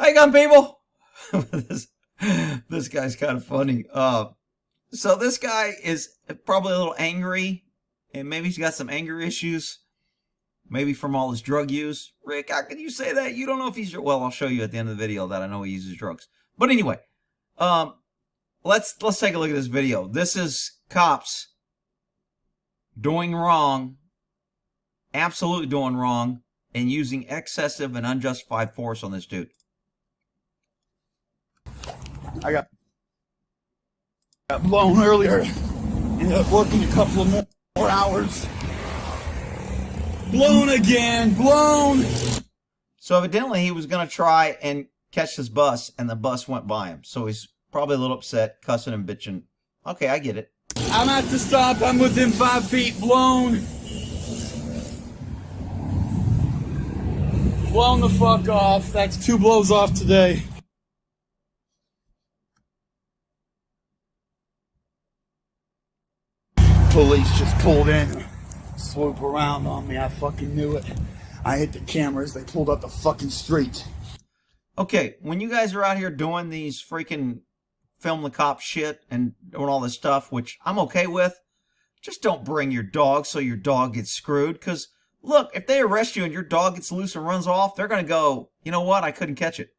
How you going, people? this guy's kind of funny. So this guy is probably a little angry, and maybe he's got some anger issues, maybe from all his drug use. Rick, how can you say that? You don't know if he's... Well, I'll show you at the end of the video that I know he uses drugs. But anyway, let's take a look at this video. This is cops doing wrong, absolutely doing wrong, and using excessive and unjustified force on this dude. I got blown earlier. Ended up working a couple of more hours. Blown again, blown. So evidently he was going to try and catch this bus, and the bus went by him. So he's probably a little upset, cussing and bitching. Okay, I get it. I'm at the stop. I'm within 5 feet. Blown. Blown the fuck off. That's 2 blows off today. Police just pulled in, swoop around on me. I fucking knew it. I hit the cameras. They pulled up the fucking street. Okay, when you guys are out here doing these freaking film the cop shit and doing all this stuff, which I'm okay with, just don't bring your dog so your dog gets screwed. Because, look, if they arrest you and your dog gets loose and runs off, they're going to go, you know what, I couldn't catch it.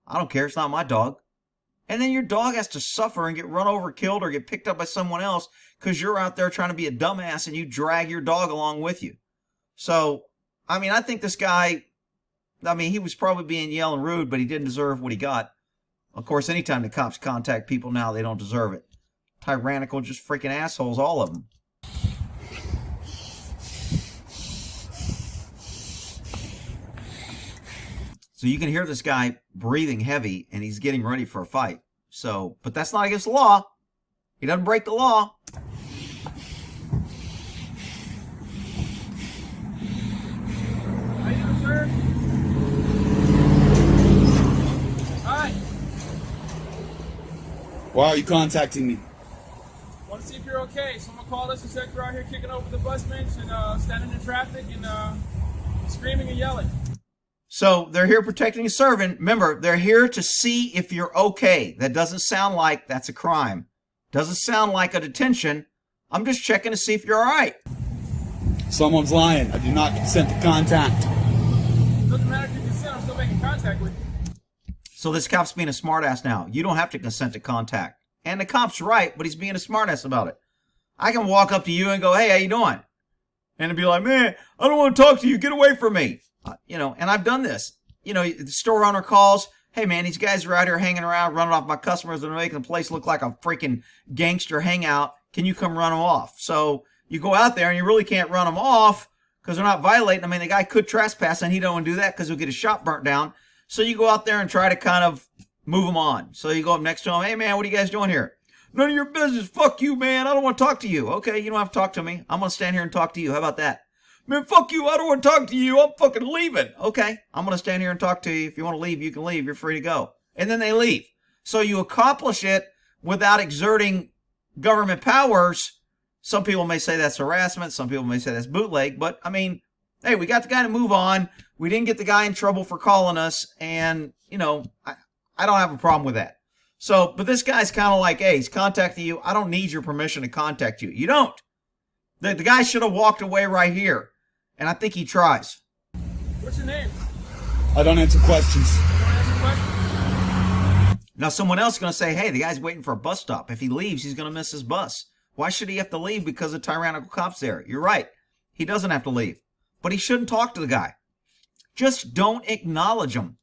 I don't care, it's not my dog. And then your dog has to suffer and get run over, killed, or get picked up by someone else because you're out there trying to be a dumbass and you drag your dog along with you. So, I mean, I think this guy, he was probably being yelling rude, but he didn't deserve what he got. Of course, anytime the cops contact people now, they don't deserve it. Tyrannical, just freaking assholes, all of them. So you can hear this guy breathing heavy, and he's getting ready for a fight. So, but that's not against the law. He doesn't break the law. How you doing, sir? Hi. Why are you contacting me? Want to see if you're okay. Someone called us and said you're out here kicking over the bus bench and standing in traffic and screaming and yelling. So they're here protecting a servant. Remember, they're here to see if you're okay. That doesn't sound like that's a crime. Doesn't sound like a detention. I'm just checking to see if you're all right. Someone's lying. I do not consent to contact. Doesn't matter if you consent, I'm still making contact with you. So this cop's being a smartass now. You don't have to consent to contact. And the cop's right, but he's being a smartass about it. I can walk up to you and go, hey, how you doing? And it'd be like, man, I don't want to talk to you. Get away from me. And I've done this. The store owner calls, hey, man, these guys are out here hanging around, running off my customers, and making the place look like a freaking gangster hangout. Can you come run them off? So you go out there, and you really can't run them off because they're not violating. The guy could trespass, and he don't want to do that because he'll get his shop burnt down. So you go out there and try to kind of move them on. So you go up next to him, hey, man, what are you guys doing here? None of your business. Fuck you, man. I don't want to talk to you. Okay, you don't have to talk to me. I'm going to stand here and talk to you. How about that? Man, fuck you. I don't want to talk to you. I'm fucking leaving. Okay, I'm going to stand here and talk to you. If you want to leave, you can leave. You're free to go. And then they leave. So you accomplish it without exerting government powers. Some people may say that's harassment. Some people may say that's bootleg. But, hey, we got the guy to move on. We didn't get the guy in trouble for calling us. And, I don't have a problem with that. So, but this guy's kind of like, hey, he's contacting you. I don't need your permission to contact you. You don't. The guy should have walked away right here. And I think he tries. What's your name? I don't answer questions. Now, someone else is going to say, hey, the guy's waiting for a bus stop. If he leaves, he's going to miss his bus. Why should he have to leave because of tyrannical cops there? You're right. He doesn't have to leave. But he shouldn't talk to the guy. Just don't acknowledge him.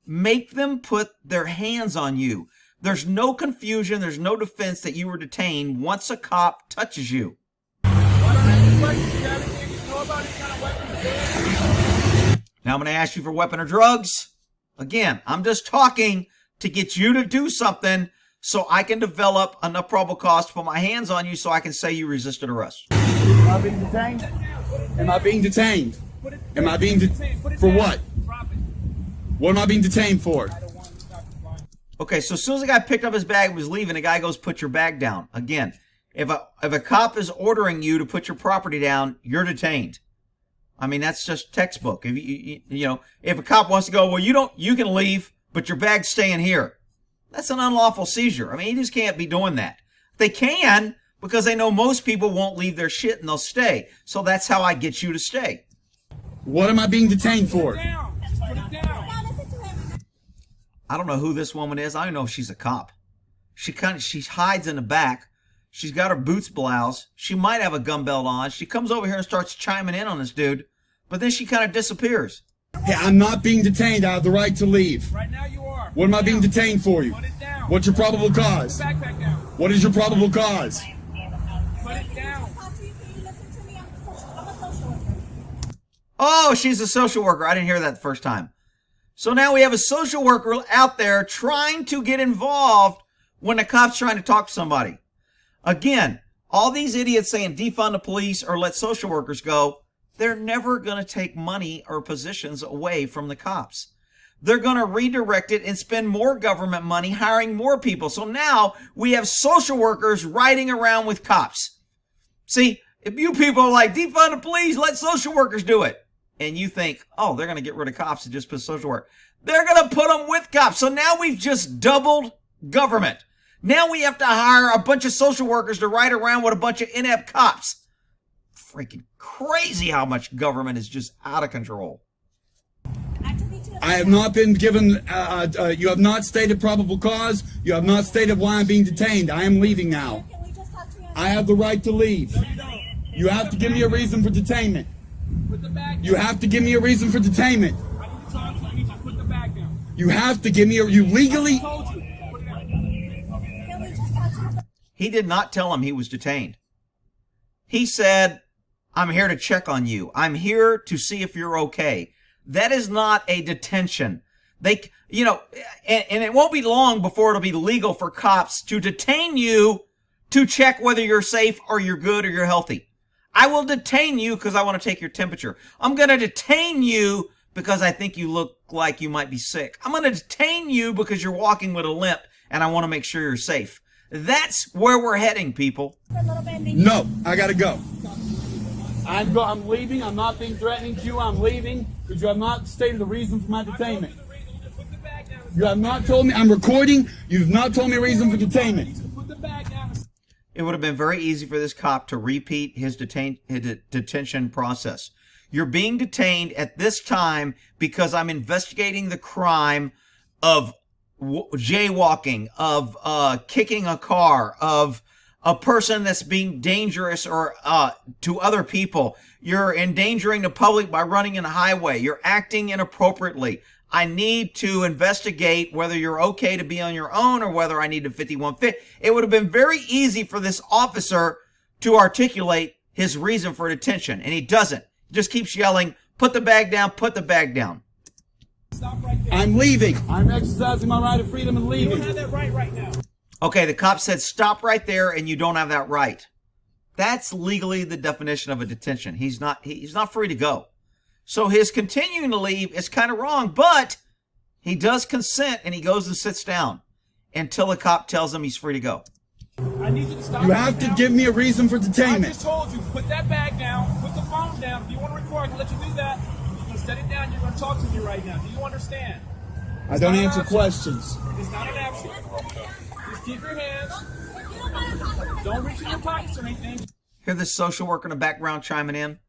Make them put their hands on you. There's no confusion. There's no defense that you were detained once a cop touches you. Now I'm going to ask you for weapon or drugs. Again, I'm just talking to get you to do something so I can develop enough probable cause to put my hands on you so I can say you resisted arrest. Am I being detained? Am I being detained? Am I being detained? For what? What am I being detained for? Okay, so as soon as the guy picked up his bag and was leaving, the guy goes, put your bag down. Again, if a cop is ordering you to put your property down, you're detained. That's just textbook. If if a cop wants to go, well, you can leave. but your bag's staying here. That's an unlawful seizure. I mean, you just can't be doing that. They can, because they know most people won't leave their shit and they'll stay. So that's how I get you to stay. What am I being detained for? Down. Just put it down. I don't know who this woman is. I don't know if she's a cop. She hides in the back. She's got her boots blouse. She might have a gun belt on. She comes over here and starts chiming in on this dude, but then she kind of disappears. Hey, I'm not being detained. I have the right to leave. Right now you are. What am I being detained for you? Put it down. What's your probable cause? Backpack down. What is your probable cause? Put it down. Oh, she's a social worker. I didn't hear that the first time. So now we have a social worker out there trying to get involved when the cop's trying to talk to somebody. Again, all these idiots saying defund the police or let social workers go, they're never going to take money or positions away from the cops. They're going to redirect it and spend more government money hiring more people. So now we have social workers riding around with cops. See, if you people are like, defund the police, let social workers do it. And you think, oh, they're going to get rid of cops and just put social work. They're going to put them with cops. So now we've just doubled government. Now we have to hire a bunch of social workers to ride around with a bunch of inept cops. Freaking crazy how much government is just out of control. I have not been given, you have not stated probable cause. You have not stated why I'm being detained. I am leaving now. I have the right to leave. You have to give me a reason for detainment. Put the bag down. You have to give me a reason for detainment. I need to talk to you. I need you to put the bag down. You have to give me a, you legally, I told you. Put it down. He did not tell him he was detained. He said, I'm here to check on you. I'm here to see if you're okay. That is not a detention. They, you know, and it won't be long before it'll be legal for cops to detain you to check whether you're safe or you're good or you're healthy. I will detain you because I want to take your temperature. I'm going to detain you because I think you look like you might be sick. I'm going to detain you because you're walking with a limp and I want to make sure you're safe. That's where we're heading, people. no, I gotta go. I'm leaving. I'm not being threatening to you. I'm leaving because you have not stated the reason for my detainment. Put the bag down. You have not told me, I'm recording. You've not told me a reason for detainment. Put the bag down. It would have been very easy for this cop to repeat his detention process. You're being detained at this time because I'm investigating the crime of jaywalking, of kicking a car, of a person that's being dangerous or to other people. You're endangering the public by running in a highway. You're acting inappropriately. I need to investigate whether you're okay to be on your own or whether I need a 51 fit. It would have been very easy for this officer to articulate his reason for detention, and he doesn't. He just keeps yelling, put the bag down, put the bag down. Stop right there. I'm leaving. I'm exercising my right of freedom and You leaving. don't have that right now. Okay, the cop said stop right there and you don't have that right. That's legally the definition of a detention. He's not free to go. So his continuing to leave is kind of wrong, but he does consent and he goes and sits down until the cop tells him he's free to go. I need you to stop. You have to give me a reason for I just detainment. told you, put that bag down, put the phone down. If you want to record, I can let you do that. You're going to set it down, you're going to talk to me right now. Do you understand? I don't not an answer option. questions. It's not an option. Just keep your hands. Don't reach in your pockets or anything. Hear this social worker in the background chiming in?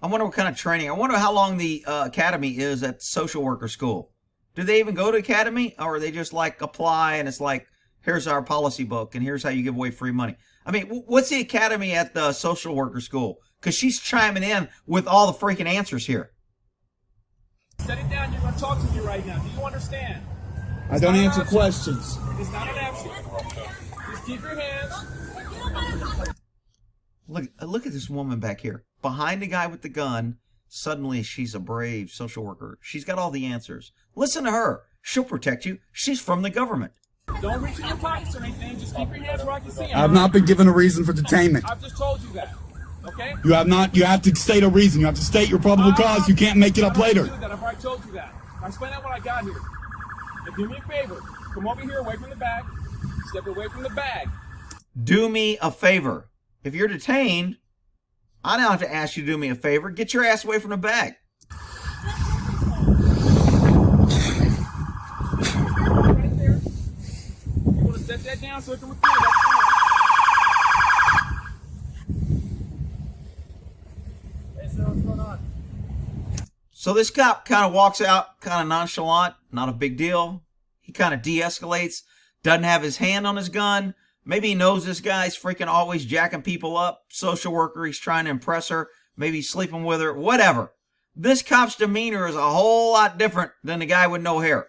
I wonder what kind of training. I wonder how long the academy is at social worker school. Do they even go to academy? Or are they just like apply and it's like, here's our policy book and here's how you give away free money? I mean, what's the academy at the social worker school? Because she's chiming in with all the freaking answers here. Set it down, you're going to talk to me right now. Do you understand? I don't answer questions. It's not an option. Just keep your hands. Look at this woman back here. Behind the guy with the gun, suddenly she's a brave social worker. She's got all the answers. Listen to her. She'll protect you. She's from the government. Don't reach in your pockets or anything. Just keep your hands where I can see them. I've not been given a reason for detainment. I've just told you that. Okay? You have not, you have to state a reason. You have to state your probable cause. You can't make it up later. I've already told you that. I explained that when I got here. Now do me a favor. Come over here, away from the bag. Step away from the bag. Do me a favor. If you're detained, I don't have to ask you to do me a favor. Get your ass away from the bag. that down so it can record. That's fine. Hey, sir, what's going on? So this cop kind of walks out, kind of nonchalant, not a big deal. He kind of de-escalates, doesn't have his hand on his gun. Maybe he knows this guy's freaking always jacking people up. Social worker, he's trying to impress her. Maybe he's sleeping with her, whatever. This cop's demeanor is a whole lot different than the guy with no hair.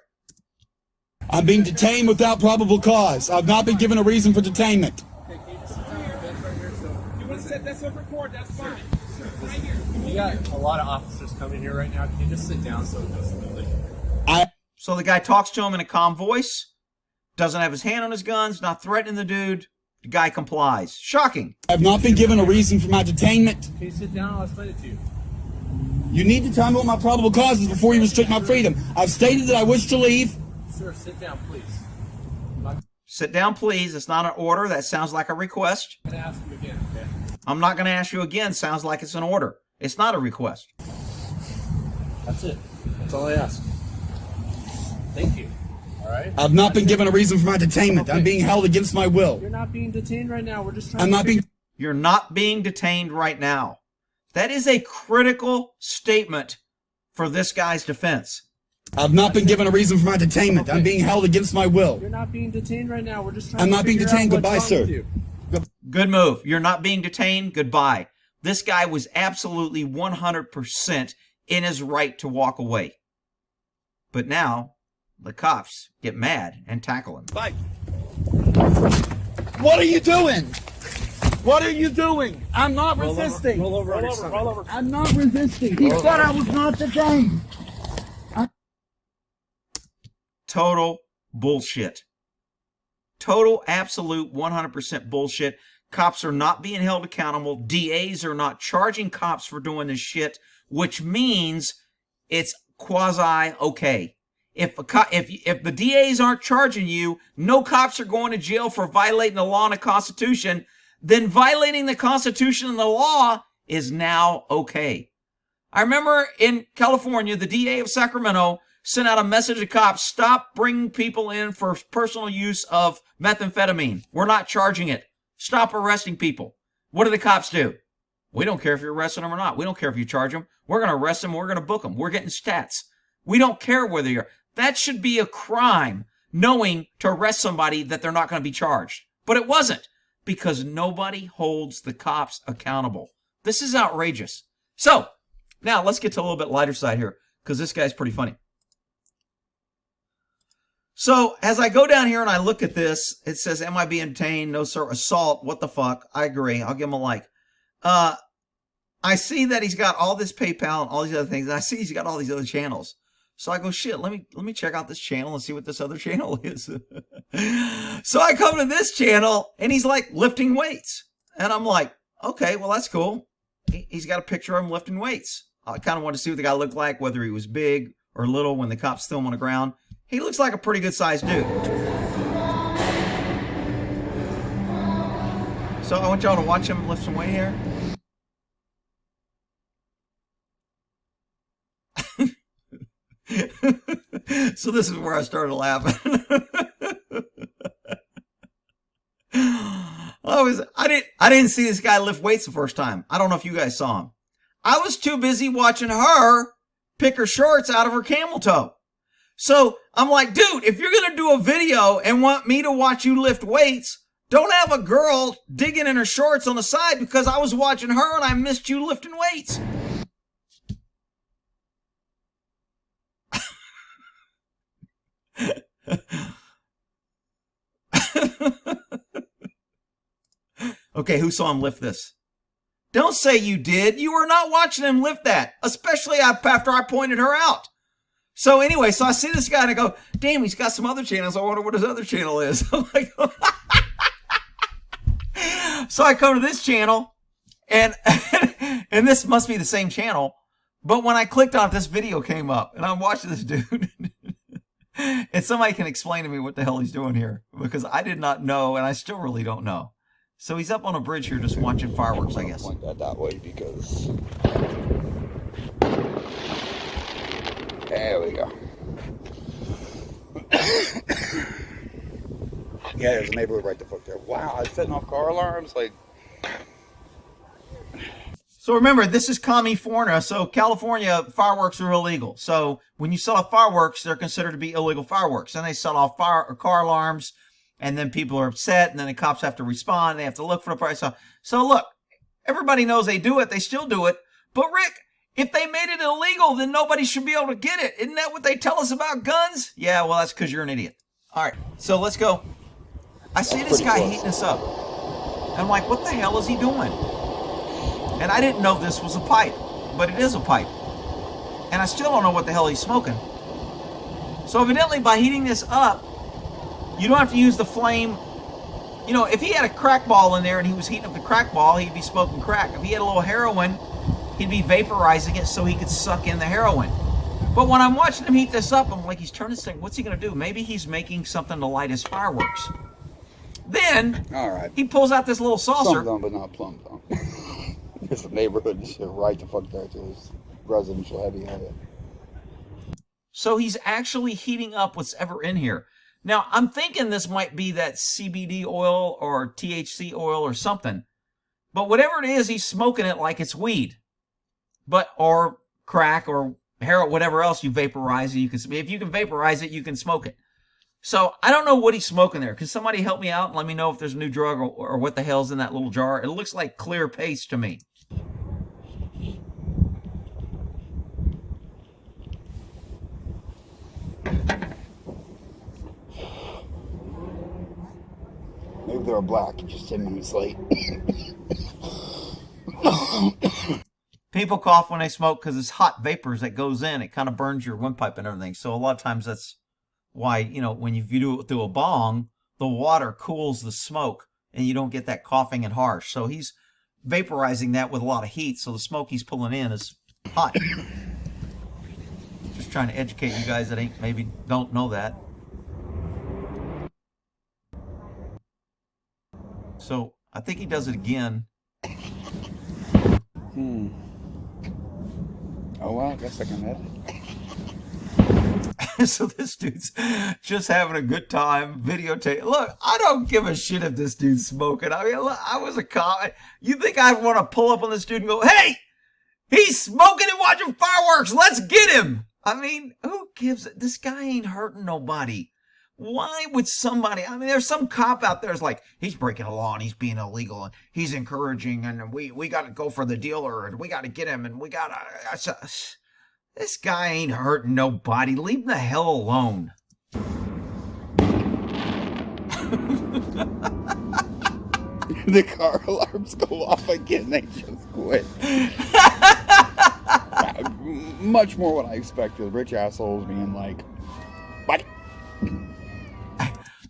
I'm being detained without probable cause. I've not been given a reason for detainment. Okay, can you just sit down on the bench right here? So if you want to set this up record, that's fine. Right here. You got a lot of officers coming here right now. Can you just sit down so it goes smoothly? So the guy talks to him in a calm voice, doesn't have his hand on his guns, not threatening the dude. The guy complies. Shocking. I have not been given a reason for my detainment. Can you sit down? I'll explain it to you. You need to tell me what my probable cause is before you restrict my freedom. I've stated that I wish to leave. Sir, sit down, please. Sit down, please. It's not an order. That sounds like a request. I'm going to ask you again, okay? I'm not going to ask you again. Sounds like it's an order. It's not a request. That's it. That's all I ask. Thank you. All right? I've not been given a reason for my detainment. I'm being held against my will. You're not being detained right now. We're just trying I'm to not being... You're not being detained right now. That is a critical statement for this guy's defense. I've not been given a reason for my detainment. I'm being held against my will. You're not being detained right now. We're just trying I'm to not being figure out detained. what's Goodbye, wrong sir. with you. Good move. You're not being detained. Goodbye. This guy was absolutely 100% in his right to walk away. But now, the cops get mad and tackle him. Bye. What are you doing? What are you doing? I'm not resisting. Roll over. Roll over. I'm not resisting. He said I was not detained. Total bullshit. Total, absolute, 100% bullshit. Cops are not being held accountable. DAs are not charging cops for doing this shit, which means it's quasi okay. If the DAs aren't charging you, no cops are going to jail for violating the law and the Constitution, then violating the Constitution and the law is now okay. I remember in California, the DA of Sacramento sent out a message to cops, stop bringing people in for personal use of methamphetamine. We're not charging it. Stop arresting people. What do the cops do? We don't care if you're arresting them or not. We don't care if you charge them. We're going to arrest them. We're going to book them. We're getting stats. We don't care whether you're... That should be a crime, knowing to arrest somebody that they're not going to be charged. But it wasn't, because nobody holds the cops accountable. This is outrageous. So, now let's get to a little bit lighter side here, because this guy's pretty funny. So, as I go down here and I look at this, it says, am I being detained? No, sir. Assault. What the fuck? I agree. I'll give him a like. I see that he's got all this PayPal and all these other things. And I see he's got all these other channels. So I go, shit, let me check out this channel and see what this other channel is. So I come to this channel and he's like lifting weights. And I'm like, okay, well, that's cool. He's got a picture of him lifting weights. I kind of wanted to see what the guy looked like, whether he was big or little when the cops threw him on the ground. He looks like a pretty good sized dude. So I want y'all to watch him lift some weight here. So this is where I started laughing. I didn't see this guy lift weights the first time. I don't know if you guys saw him. I was too busy watching her pick her shorts out of her camel toe. So I'm like, dude, if you're gonna do a video and want me to watch you lift weights, don't have a girl digging in her shorts on the side because I was watching her and I missed you lifting weights. Okay, who saw him lift this? Don't say you did. You were not watching him lift that, especially after I pointed her out. So anyway, so I see this guy and I go, damn, he's got some other channels. I wonder what his other channel is. I'm like, so I come to this channel and and this must be the same channel. But when I clicked on it, this video came up and I'm watching this dude. And somebody can explain to me what the hell he's doing here, because I did not know, and I still really don't know. So he's up on a bridge here just watching fireworks, I guess. Point that way because there we go. Yeah, there's a neighborhood right the fuck there. Wow, I was setting off car alarms. Like, So remember, this is California, so California fireworks are illegal. So when you set off fireworks, they're considered to be illegal fireworks. And they set off car alarms, and then people are upset, and then the cops have to respond. They have to look for the price. So look, everybody knows they do it. They still do it. But Rick, if they made it illegal, then nobody should be able to get it. Isn't that what they tell us about guns? Yeah, well, that's because you're an idiot. All right, so let's go. I see this guy heating us up. I'm like, what the hell is he doing? And I didn't know this was a pipe, but it is a pipe. And I still don't know what the hell he's smoking. So evidently by heating this up, you don't have to use the flame. You know, if he had a crack ball in there and he was heating up the crack ball, he'd be smoking crack. If he had a little heroin, he'd be vaporizing it so he could suck in the heroin. But when I'm watching him heat this up, I'm like, he's turning this thing. What's he going to do? Maybe he's making something to light his fireworks. Then all right, he pulls out this little saucer. plum thumb, but not plum thumb. There's a neighborhood and shit right the fuck there too. It's residential heavy area. So he's actually heating up what's ever in here. Now, I'm thinking this might be that CBD oil or THC oil or something. But whatever it is, he's smoking it like it's weed. Or crack or heroin, whatever else you vaporize. If you can vaporize it, you can smoke it. So I don't know what he's smoking there. Can somebody help me out and let me know if there's a new drug or what the hell's in that little jar? It looks like clear paste to me. Maybe they're black, just 10 minutes late. People cough when they smoke because it's hot vapors that goes in. It kind of burns your windpipe and everything. So a lot of times that's why, you know, when you do it through a bong, the water cools the smoke and you don't get that coughing and harsh. So he's vaporizing that with a lot of heat. So the smoke he's pulling in is hot. Just trying to educate you guys that maybe don't know that. So I think he does it again. Oh, well, I guess I can edit. So this dude's just having a good time videotape. Look, I don't give a shit if this dude's smoking. I mean, look, I was a cop. You think I want to pull up on this dude and go, hey, he's smoking and watching fireworks. Let's get him. I mean, who gives it? This guy ain't hurting nobody. Why would somebody, I mean, there's some cop out there that's like, he's breaking the law and he's being illegal and he's encouraging and we got to go for the dealer and we got to get him and we got to, this guy ain't hurting nobody. Leave him the hell alone. The car alarms go off again. They just quit. Much more what I expected. Rich assholes being like, what?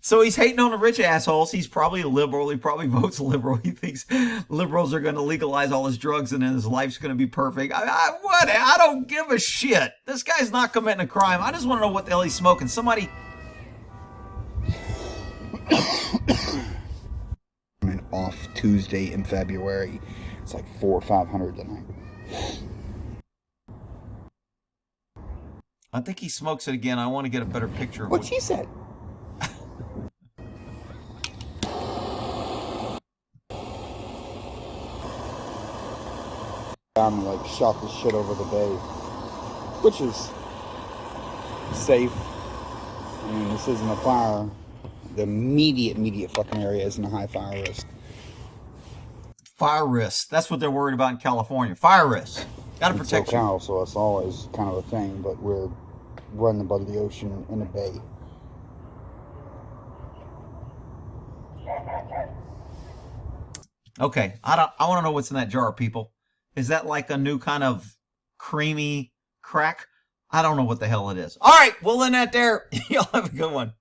So he's hating on the rich assholes. He's probably a liberal. He probably votes liberal. He thinks liberals are going to legalize all his drugs and then his life's going to be perfect. I don't give a shit. This guy's not committing a crime. I just want to know what the hell he's smoking. Somebody. Off Tuesday in February. It's like 400 or 500 tonight. I think he smokes it again. I want to get a better picture of what she said. Down and like shot the shit over the bay, which is safe. I mean, this isn't a fire. The immediate fucking area isn't a high fire risk. Fire risk. That's what they're worried about in California. Fire risk. Got to protect you. So that's always kind of a thing, but we're running above the ocean in a bay. Okay, I want to know what's in that jar, people. Is that like a new kind of creamy crack? I don't know what the hell it is. All right, we'll end that there. Y'all have a good one.